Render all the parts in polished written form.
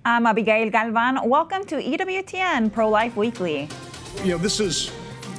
I'm Abigail Galvan. Welcome to EWTN Pro-Life Weekly. This is,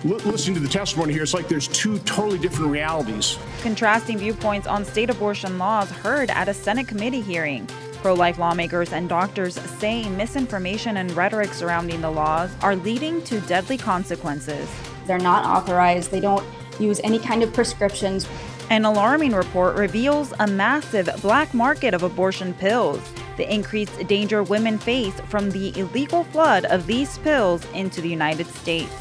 listening to the testimony here, it's like there's two totally different realities. Contrasting viewpoints on state abortion laws heard at a Senate committee hearing. Pro-life lawmakers and doctors say misinformation and rhetoric surrounding the laws are leading to deadly consequences. They're not authorized. They don't use any kind of prescriptions. An alarming report reveals a massive black market of abortion pills. The increased danger women face from the illegal flood of these pills into the United States.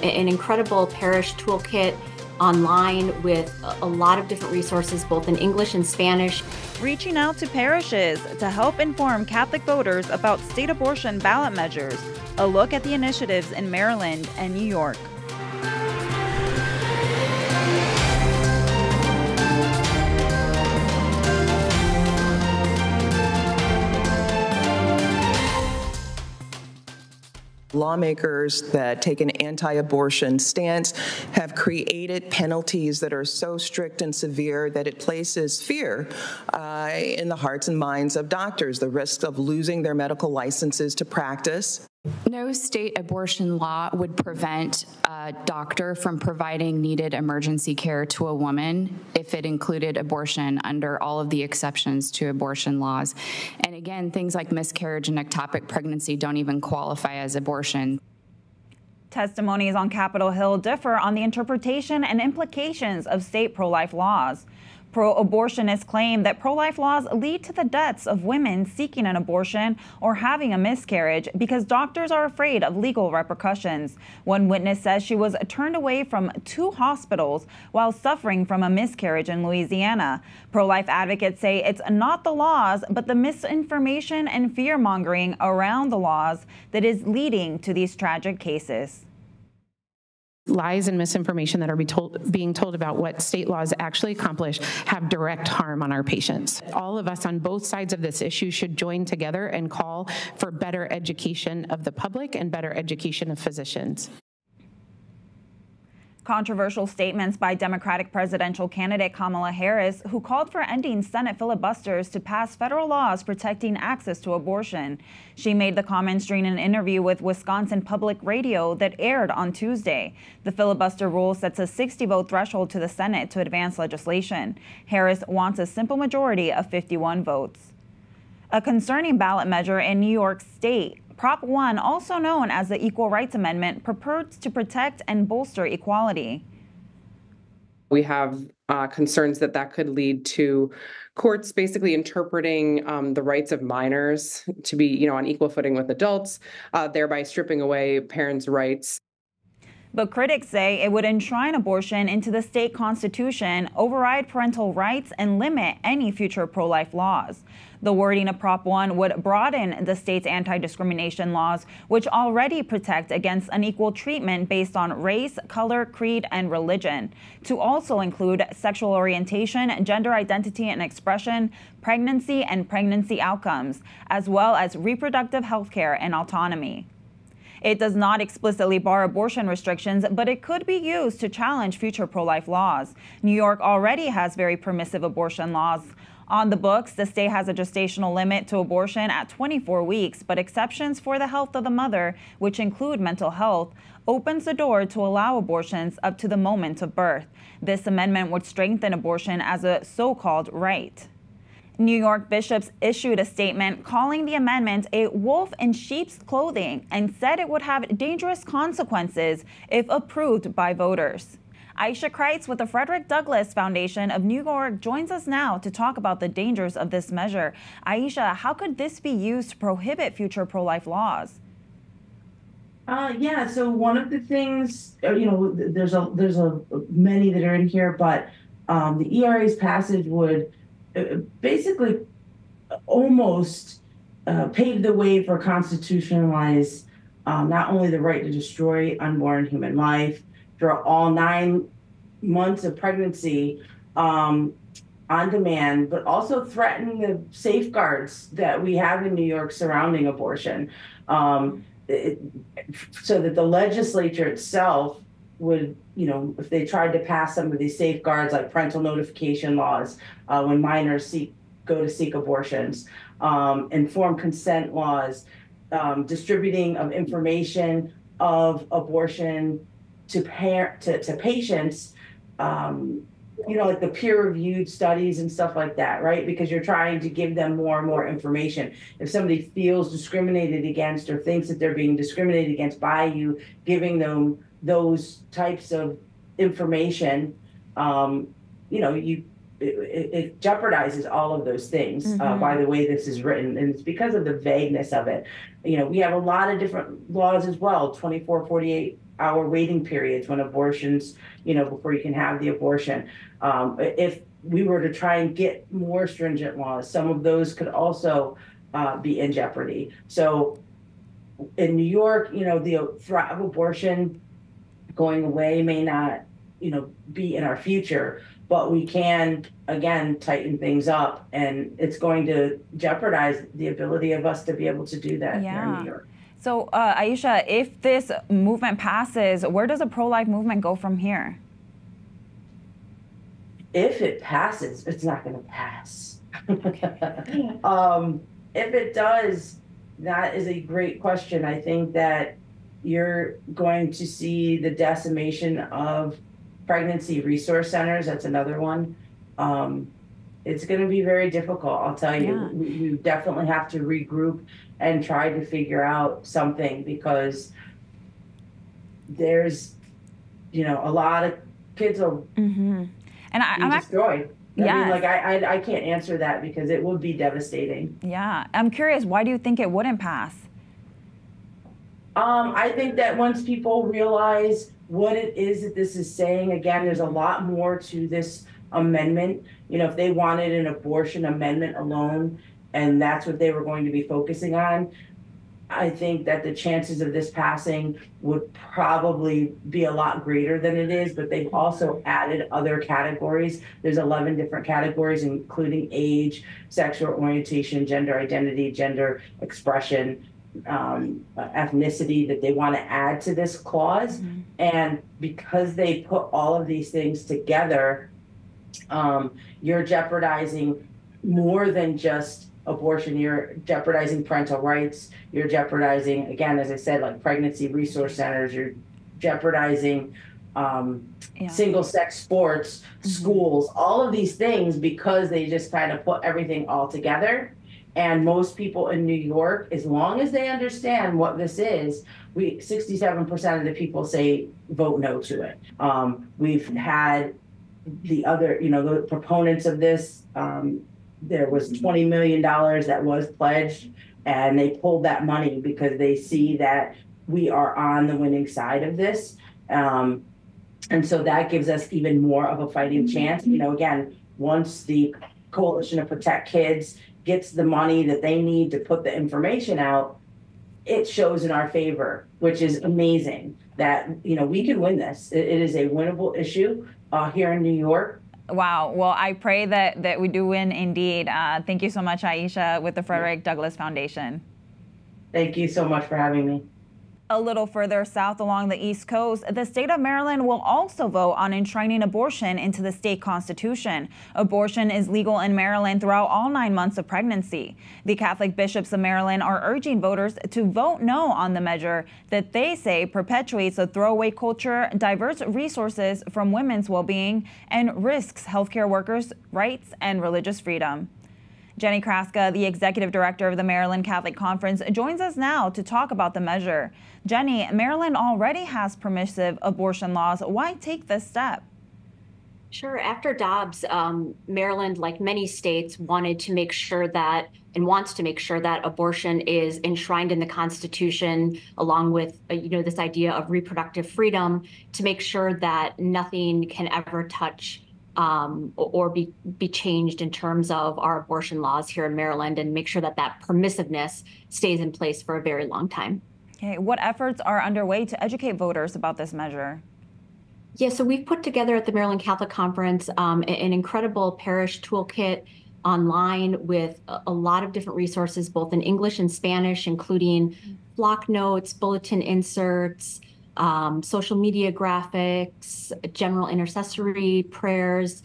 An incredible parish toolkit online with a lot of different resources, both in English and Spanish. Reaching out to parishes to help inform Catholic voters about state abortion ballot measures. A look at the initiatives in Maryland and New York. Lawmakers that take an anti-abortion stance have created penalties that are so strict and severe that it places fear in the hearts and minds of doctors, the risk of losing their medical licenses to practice. No state abortion law would prevent a doctor from providing needed emergency care to a woman if it included abortion under all of the exceptions to abortion laws. And again, things like miscarriage and ectopic pregnancy don't even qualify as abortion. Testimonies on Capitol Hill differ on the interpretation and implications of state pro-life laws. Pro-abortionists claim that pro-life laws lead to the deaths of women seeking an abortion or having a miscarriage because doctors are afraid of legal repercussions. One witness says she was turned away from 2 hospitals while suffering from a miscarriage in Louisiana. Pro-life advocates say it's not the laws, but the misinformation and fear-mongering around the laws that is leading to these tragic cases. Lies and misinformation that are being told about what state laws actually accomplish have direct harm on our patients. All of us on both sides of this issue should join together and call for better education of the public and better education of physicians. Controversial statements by Democratic presidential candidate Kamala Harris, who called for ending Senate filibusters to pass federal laws protecting access to abortion. She made the comments during an interview with Wisconsin Public Radio that aired on Tuesday. The filibuster rule sets a 60-vote threshold to the Senate to advance legislation. Harris wants a simple majority of 51 votes. A concerning ballot measure in New York State, Prop 1, also known as the Equal Rights Amendment, purports to protect and bolster equality. We have concerns that could lead to courts basically interpreting the rights of minors to be, on equal footing with adults, thereby stripping away parents' rights. But critics say it would enshrine abortion into the state constitution, override parental rights, and limit any future pro-life laws. The wording of Prop 1 would broaden the state's anti-discrimination laws, which already protect against unequal treatment based on race, color, creed, and religion, to also include sexual orientation, gender identity and expression, pregnancy and pregnancy outcomes, as well as reproductive health care and autonomy. It does not explicitly bar abortion restrictions, but it could be used to challenge future pro-life laws. New York already has very permissive abortion laws. On the books, the state has a gestational limit to abortion at 24 weeks, but exceptions for the health of the mother, which include mental health, opens the door to allow abortions up to the moment of birth. This amendment would strengthen abortion as a so-called right. New York bishops issued a statement calling the amendment a wolf in sheep's clothing and said it would have dangerous consequences if approved by voters. Aisha Kreitz with the Frederick Douglass Foundation of New York joins us now to talk about the dangers of this measure. Aisha, how could this be used to prohibit future pro-life laws? Yeah, so one of the things, there's many that are in here, but the ERA's passage would basically almost pave the way for constitutionalize not only the right to destroy unborn human life for all 9 months of pregnancy on demand, but also threaten the safeguards that we have in New York surrounding abortion, so that the legislature itself would, if they tried to pass some of these safeguards like parental notification laws when minors go to seek abortions, informed consent laws, distributing of information of abortion to patients, like the peer-reviewed studies and stuff like that, right? Because you're trying to give them more and more information. If somebody feels discriminated against or thinks that they're being discriminated against by you, giving them those types of information, it jeopardizes all of those things by the way this is written. And it's because of the vagueness of it. We have a lot of different laws as well, 24, 48-hour waiting periods when abortions, before you can have the abortion. If we were to try and get more stringent laws, some of those could also be in jeopardy. So in New York, the threat of abortion going away may not, be in our future, but we can, again, tighten things up, and it's going to jeopardize the ability of us to be able to do that here in New York. So, Aisha, if this movement passes, where does the pro-life movement go from here? If it passes, it's not going to pass. If it does, that is a great question. I think that you're going to see the decimation of pregnancy resource centers. That's another one. It's going to be very difficult, I'll tell you. We definitely have to regroup and try to figure out something, because there's, a lot of kids will be destroyed. I can't answer that because it would be devastating. Yeah. I'm curious, why do you think it wouldn't pass? I think that once people realize what it is that this is saying, again, there's a lot more to this amendment. If they wanted an abortion amendment alone, and that's what they were going to be focusing on, I think that the chances of this passing would probably be a lot greater than it is, but they've also added other categories. There's 11 different categories, including age, sexual orientation, gender identity, gender expression, ethnicity, that they want to add to this clause. And because they put all of these things together, you're jeopardizing more than just abortion. You're jeopardizing parental rights. You're jeopardizing, again, as I said, like pregnancy resource centers. You're jeopardizing single-sex sports, schools, all of these things, because they just kind of put everything all together. And most people in New York, as long as they understand what this is, 67% of the people say vote no to it. We've had the other, the proponents of this. There was $20 million that was pledged, and they pulled that money because they see that we are on the winning side of this. And so that gives us even more of a fighting chance. Again, once the Coalition to Protect Kids gets the money that they need to put the information out, it shows in our favor, which is amazing that, we can win this. It is a winnable issue here in New York. Wow. Well, I pray that we do win indeed. Thank you so much, Aisha, with the Frederick Douglass Foundation. Thank you so much for having me. A little further south along the East Coast, the state of Maryland will also vote on enshrining abortion into the state constitution. Abortion is legal in Maryland throughout all 9 months of pregnancy. The Catholic bishops of Maryland are urging voters to vote no on the measure that they say perpetuates a throwaway culture, diverts resources from women's well-being, and risks healthcare workers' rights and religious freedom. Jenny Kraska, the executive director of the Maryland Catholic Conference, joins us now to talk about the measure. Jenny, Maryland already has permissive abortion laws. Why take this step? Sure. After Dobbs, Maryland, like many states, wanted to make sure that, and wants to make sure that abortion is enshrined in the Constitution, along with, this idea of reproductive freedom, to make sure that nothing can ever touch or be changed in terms of our abortion laws here in Maryland, and make sure that that permissiveness stays in place for a very long time. Okay, what efforts are underway to educate voters about this measure? Yeah, so we've put together at the Maryland Catholic Conference an incredible parish toolkit online with a lot of different resources, both in English and Spanish, including block notes, bulletin inserts, social media graphics, general intercessory prayers,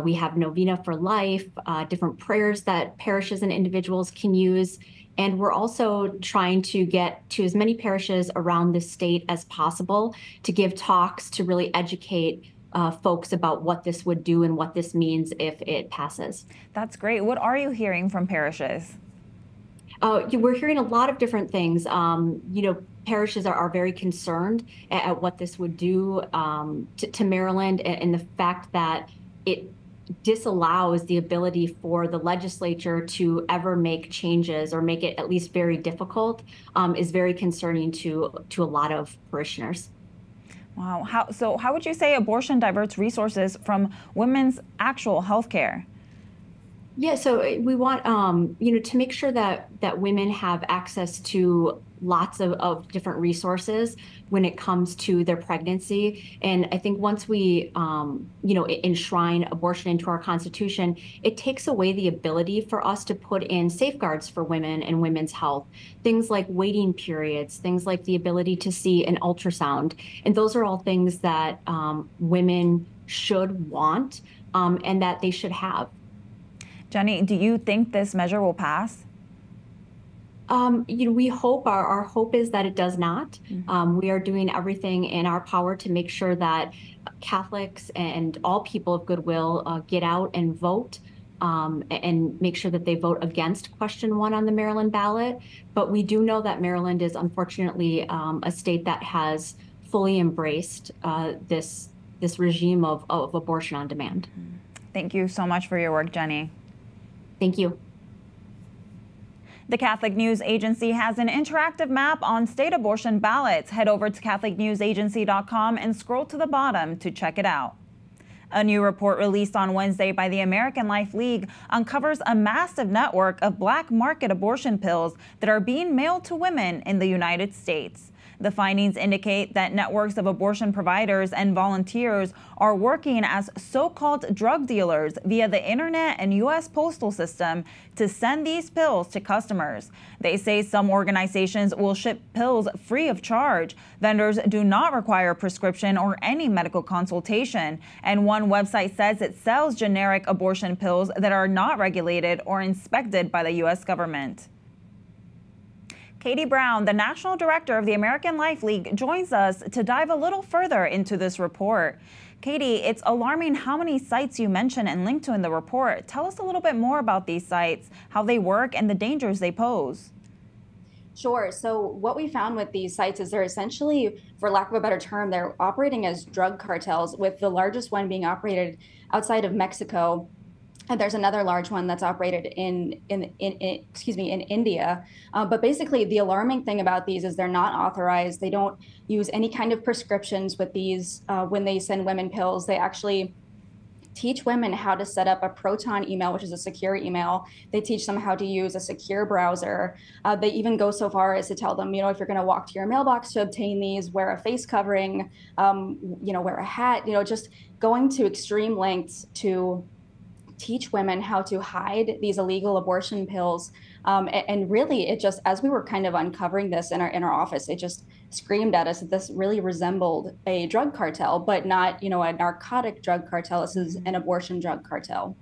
We have Novena for Life, different prayers that parishes and individuals can use. And we're also trying to get to as many parishes around the state as possible to give talks to really educate folks about what this would do and what this means if it passes. That's great. What are you hearing from parishes? We're hearing a lot of different things. Parishes are very concerned at what this would do to Maryland, and the fact that it disallows the ability for the legislature to ever make changes or make it at least very difficult is very concerning to a lot of parishioners. Wow. How would you say abortion diverts resources from women's actual health care? Yeah, so we want to make sure that women have access to lots of different resources when it comes to their pregnancy. And I think once we enshrine abortion into our Constitution, it takes away the ability for us to put in safeguards for women and women's health, things like waiting periods, things like the ability to see an ultrasound. And those are all things that women should want and that they should have. Jenny, do you think this measure will pass? We hope, our hope is that it does not. We are doing everything in our power to make sure that Catholics and all people of goodwill get out and vote and make sure that they vote against question 1 on the Maryland ballot. But we do know that Maryland is unfortunately a state that has fully embraced this regime of abortion on demand. Thank you so much for your work, Jenny. Thank you. The Catholic News Agency has an interactive map on state abortion ballots. Head over to CatholicNewsAgency.com and scroll to the bottom to check it out. A new report released on Wednesday by the American Life League uncovers a massive network of black market abortion pills that are being mailed to women in the United States. The findings indicate that networks of abortion providers and volunteers are working as so-called drug dealers via the internet and U.S. postal system to send these pills to customers. They say some organizations will ship pills free of charge. Vendors do not require prescription or any medical consultation. And one website says it sells generic abortion pills that are not regulated or inspected by the U.S. government. Katie Brown, the National Director of the American Life League, joins us to dive a little further into this report. Katie, it's alarming how many sites you mention and link to in the report. Tell us a little bit more about these sites, how they work, and the dangers they pose. Sure. So what we found with these sites is they're essentially, for lack of a better term, they're operating as drug cartels, with the largest one being operated outside of Mexico. And there's another large one that's operated in India. But basically, the alarming thing about these is they're not authorized. They don't use any kind of prescriptions with these when they send women pills. They actually teach women how to set up a Proton email, which is a secure email. They teach them how to use a secure browser. They even go so far as to tell them, if you're going to walk to your mailbox to obtain these, wear a face covering, wear a hat, just going to extreme lengths to teach women how to hide these illegal abortion pills. And really, it just, as we were kind of uncovering this in our office, it just screamed at us that this really resembled a drug cartel, but not, a narcotic drug cartel. This is an abortion drug cartel.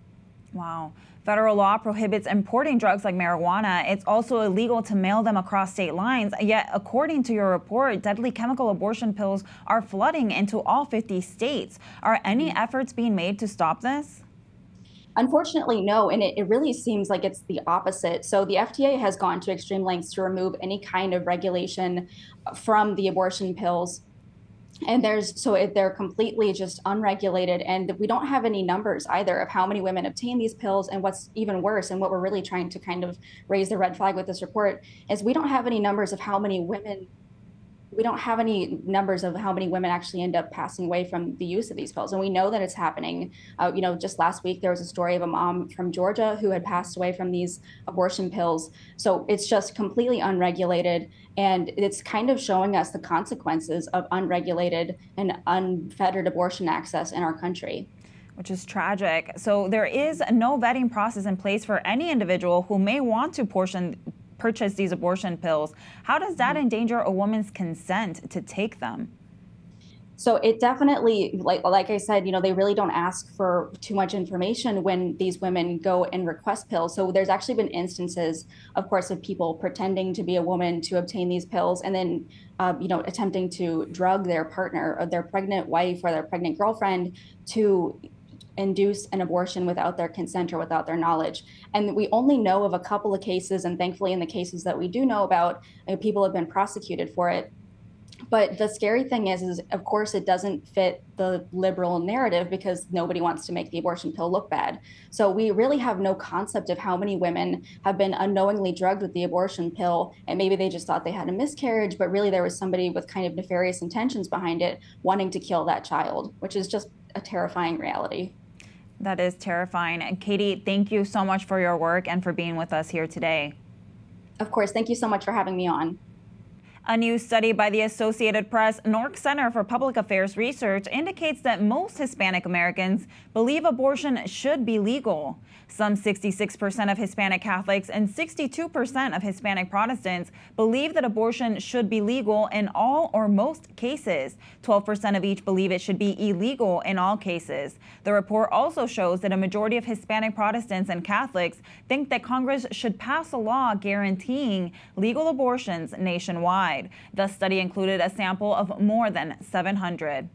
Wow. Federal law prohibits importing drugs like marijuana. It's also illegal to mail them across state lines. Yet, according to your report, deadly chemical abortion pills are flooding into all 50 states. Are any efforts being made to stop this? Unfortunately, no, and it really seems like it's the opposite. So the FDA has gone to extreme lengths to remove any kind of regulation from the abortion pills. And they're completely just unregulated, and we don't have any numbers either of how many women obtain these pills. And what's even worse, and what we're really trying to kind of raise the red flag with this report, is we don't have any numbers of how many women actually end up passing away from the use of these pills. And we know that it's happening. Just last week, there was a story of a mom from Georgia who had passed away from these abortion pills. So it's just completely unregulated. And it's kind of showing us the consequences of unregulated and unfettered abortion access in our country. Which is tragic. So there is no vetting process in place for any individual who may want to purchase these abortion pills. How does that endanger a woman's consent to take them? So it definitely, like I said, they really don't ask for too much information when these women go and request pills. So there's actually been instances, of course, of people pretending to be a woman to obtain these pills and then, attempting to drug their partner or their pregnant wife or their pregnant girlfriend to induce an abortion without their consent or without their knowledge. And we only know of a couple of cases, and thankfully in the cases that we do know about, people have been prosecuted for it. But the scary thing is of course it doesn't fit the liberal narrative because nobody wants to make the abortion pill look bad. So we really have no concept of how many women have been unknowingly drugged with the abortion pill, and maybe they just thought they had a miscarriage, but really there was somebody with kind of nefarious intentions behind it wanting to kill that child, which is just a terrifying reality. That is terrifying. And Katie, thank you so much for your work and for being with us here today. Of course, thank you so much for having me on. A new study by the Associated Press Nork Center for Public Affairs Research indicates that most Hispanic Americans believe abortion should be legal. Some 66% of Hispanic Catholics and 62% of Hispanic Protestants believe that abortion should be legal in all or most cases. 12% of each believe it should be illegal in all cases. The report also shows that a majority of Hispanic Protestants and Catholics think that Congress should pass a law guaranteeing legal abortions nationwide. The study included a sample of more than 700.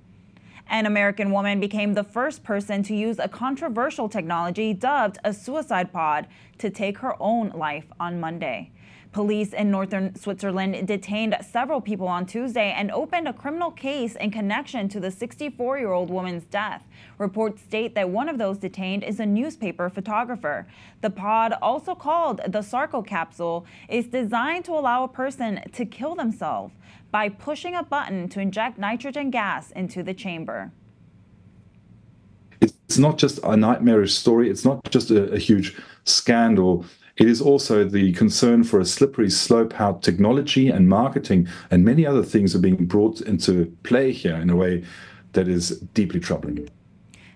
An American woman became the first person to use a controversial technology dubbed a suicide pod to take her own life on Monday. Police in northern Switzerland detained several people on Tuesday and opened a criminal case in connection to the 64-year-old woman's death. Reports state that one of those detained is a newspaper photographer. The pod, also called the Sarco capsule, is designed to allow a person to kill themselves by pushing a button to inject nitrogen gas into the chamber. It's not just a nightmarish story. It's not just a huge scandal. It is also the concern for a slippery slope, how technology and marketing and many other things are being brought into play here in a way that is deeply troubling.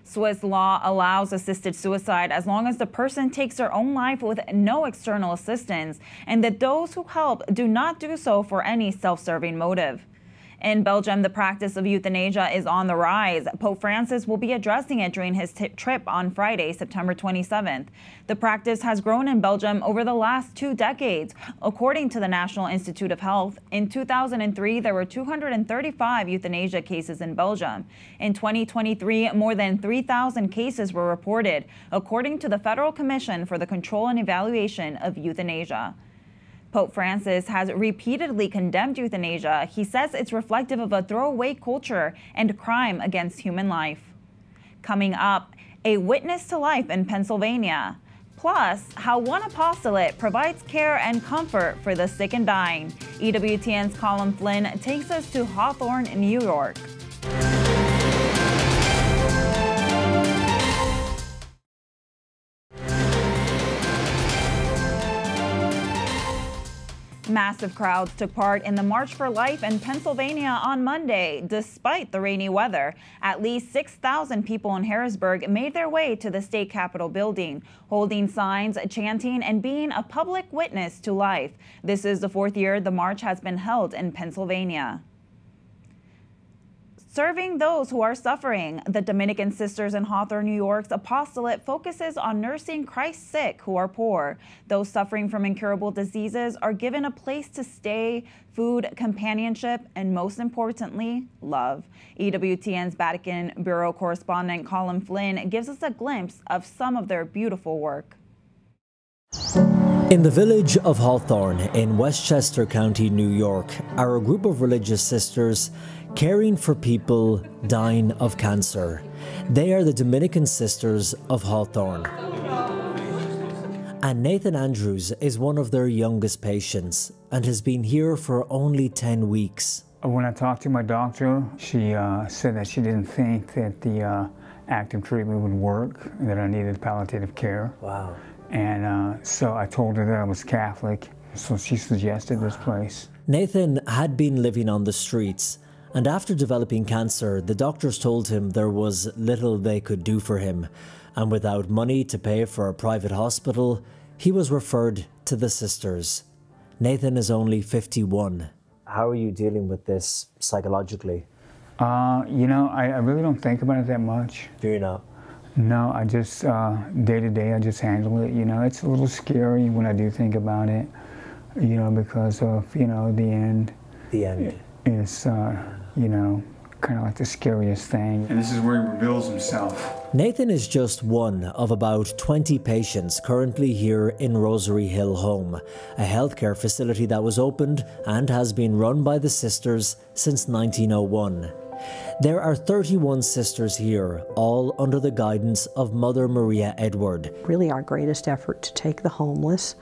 Swiss law allows assisted suicide as long as the person takes their own life with no external assistance, and that those who help do not do so for any self-serving motive. In Belgium, the practice of euthanasia is on the rise. Pope Francis will be addressing it during his trip on Friday, September 27th. The practice has grown in Belgium over the last 2 decades. According to the National Institute of Health, in 2003, there were 235 euthanasia cases in Belgium. In 2023, more than 3,000 cases were reported, according to the Federal Commission for the Control and Evaluation of Euthanasia. Pope Francis has repeatedly condemned euthanasia. He says it's reflective of a throwaway culture and crime against human life. Coming up, a witness to life in Pennsylvania. Plus, how one apostolate provides care and comfort for the sick and dying. EWTN's Colin Flynn takes us to Hawthorne, New York. Massive crowds took part in the March for Life in Pennsylvania on Monday. Despite the rainy weather, at least 6,000 people in Harrisburg made their way to the state capitol building, holding signs, chanting, and being a public witness to life. This is the 4th year the march has been held in Pennsylvania. Serving those who are suffering, the Dominican Sisters in Hawthorne, New York's apostolate focuses on nursing Christ's sick who are poor. Those suffering from incurable diseases are given a place to stay, food, companionship, and most importantly, love. EWTN's Vatican Bureau correspondent Colin Flynn gives us a glimpse of some of their beautiful work. In the village of Hawthorne in Westchester County, New York, are a group of religious sisters caring for people dying of cancer. They are the Dominican Sisters of Hawthorne. And Nathan Andrews is one of their youngest patients and has been here for only 10 weeks. When I talked to my doctor, she said that she didn't think that the active treatment would work, and that I needed palliative care. Wow. And so I told her that I was Catholic, so she suggested this place. Nathan had been living on the streets, and after developing cancer, the doctors told him there was little they could do for him. And without money to pay for a private hospital, he was referred to the sisters. Nathan is only 51. How are you dealing with this psychologically? You know, I really don't think about it that much. Do you not? No, I just, day to day, I just handle it. You know, it's a little scary when I do think about it, you know, because of, you know, the end. The end. Is, you know, kind of like the scariest thing. And this is where he reveals himself. Nathan is just one of about 20 patients currently here in Rosary Hill Home, a healthcare facility that was opened and has been run by the sisters since 1901. There are 31 sisters here, all under the guidance of Mother Maria Edward. Really our greatest effort to take the homeless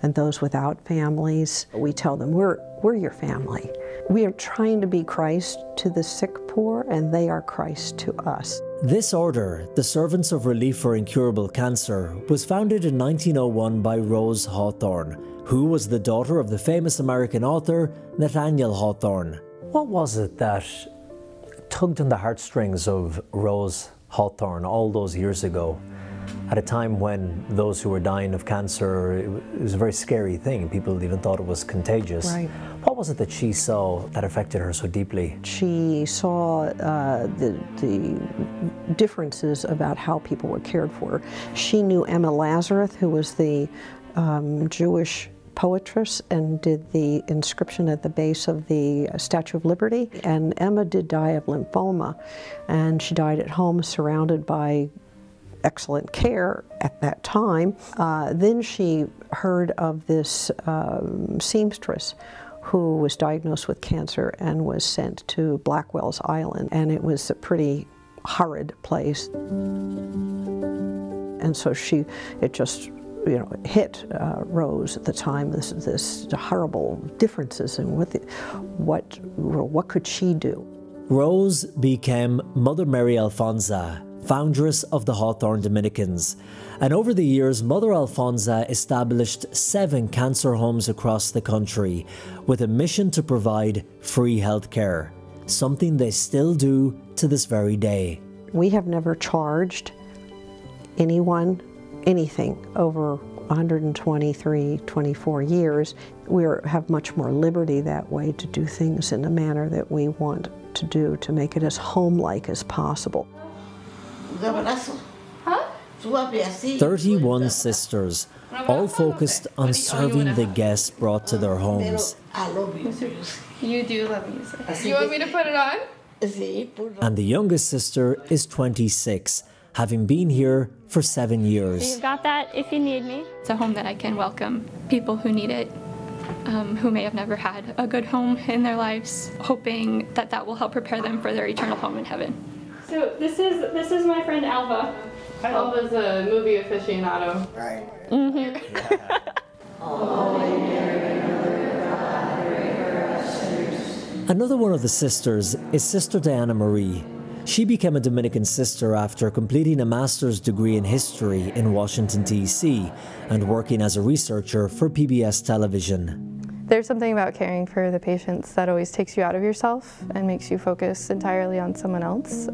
and those without families. We tell them, we're your family. We are trying to be Christ to the sick poor, and they are Christ to us. This order, the Servants of Relief for Incurable Cancer, was founded in 1901 by Rose Hawthorne, who was the daughter of the famous American author Nathaniel Hawthorne. What was it that tugged on the heartstrings of Rose Hawthorne all those years ago, at a time when those who were dying of cancer, it was a very scary thing. People even thought it was contagious. Right. What was it that she saw that affected her so deeply? She saw the differences about how people were cared for. She knew Emma Lazarus, who was the Jewish poetess and did the inscription at the base of the Statue of Liberty. And Emma did die of lymphoma, and she died at home surrounded by excellent care at that time. Then she heard of this seamstress who was diagnosed with cancer and was sent to Blackwell's Island, and it was a pretty horrid place. And so it just, you know, hit Rose at the time, this horrible differences in what could she do. Rose became Mother Mary Alphonsa, foundress of the Hawthorne Dominicans. And over the years, Mother Alphonsa established 7 cancer homes across the country with a mission to provide free health care, something they still do to this very day. We have never charged anyone anything over 123, 24 years. We have much more liberty that way to do things in the manner that we want to do, to make it as home-like as possible. 31 sisters, all focused on serving the guests brought to their homes. You do love music. You want me to put it on? And the youngest sister is 26, having been here for 7 years. You've got that if you need me. It's a home that I can welcome people who need it, who may have never had a good home in their lives, hoping that that will help prepare them for their eternal home in heaven. So this is my friend Alva. Alva's a movie aficionado. Right. Mm-hmm. Another one of the sisters is Sister Diana Marie. She became a Dominican sister after completing a master's degree in history in Washington, D.C. and working as a researcher for PBS television. There's something about caring for the patients that always takes you out of yourself and makes you focus entirely on someone else.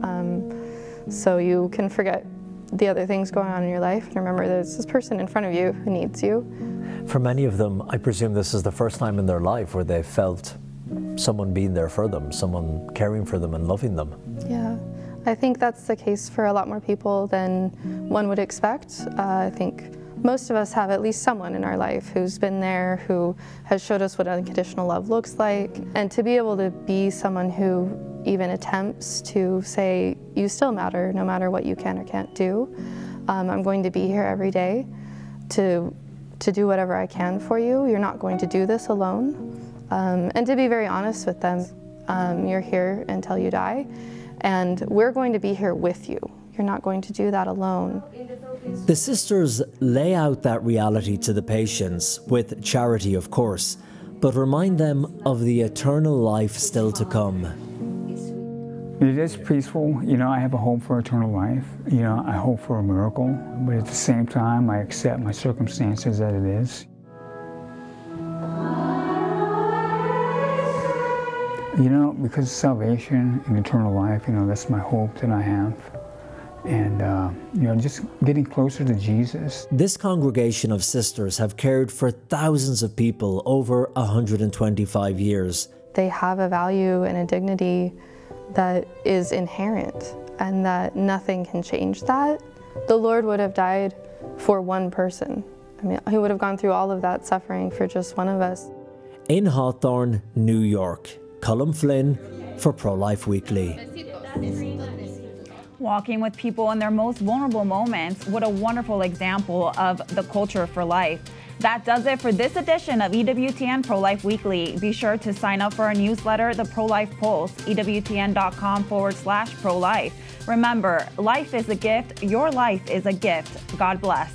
So you can forget the other things going on in your life and remember there's this person in front of you who needs you. For many of them, I presume this is the first time in their life where they felt someone being there for them, someone caring for them and loving them. Yeah, I think that's the case for a lot more people than one would expect. I think most of us have at least someone in our life who's been there, who has showed us what unconditional love looks like. And to be able to be someone who even attempts to say, you still matter, no matter what you can or can't do. I'm going to be here every day to do whatever I can for you. You're not going to do this alone. And to be very honest with them, you're here until you die, and we're going to be here with you. You're not going to do that alone. The sisters lay out that reality to the patients, with charity of course, but remind them of the eternal life still to come. It is peaceful. You know, I have a hope for eternal life. You know, I hope for a miracle, but at the same time, I accept my circumstances as it is. You know, because of salvation and eternal life, you know, that's my hope that I have. And, you know, just getting closer to Jesus. This congregation of sisters have cared for thousands of people over 125 years. They have a value and a dignity that is inherent and that nothing can change that. The Lord would have died for one person. I mean, he would have gone through all of that suffering for just one of us. In Hawthorne, New York, Colm Flynn for Pro-Life Weekly. Walking with people in their most vulnerable moments, what a wonderful example of the culture for life. That does it for this edition of EWTN Pro-Life Weekly. Be sure to sign up for our newsletter, The Pro-Life Pulse, EWTN.com/pro-life. Remember, life is a gift. Your life is a gift. God bless.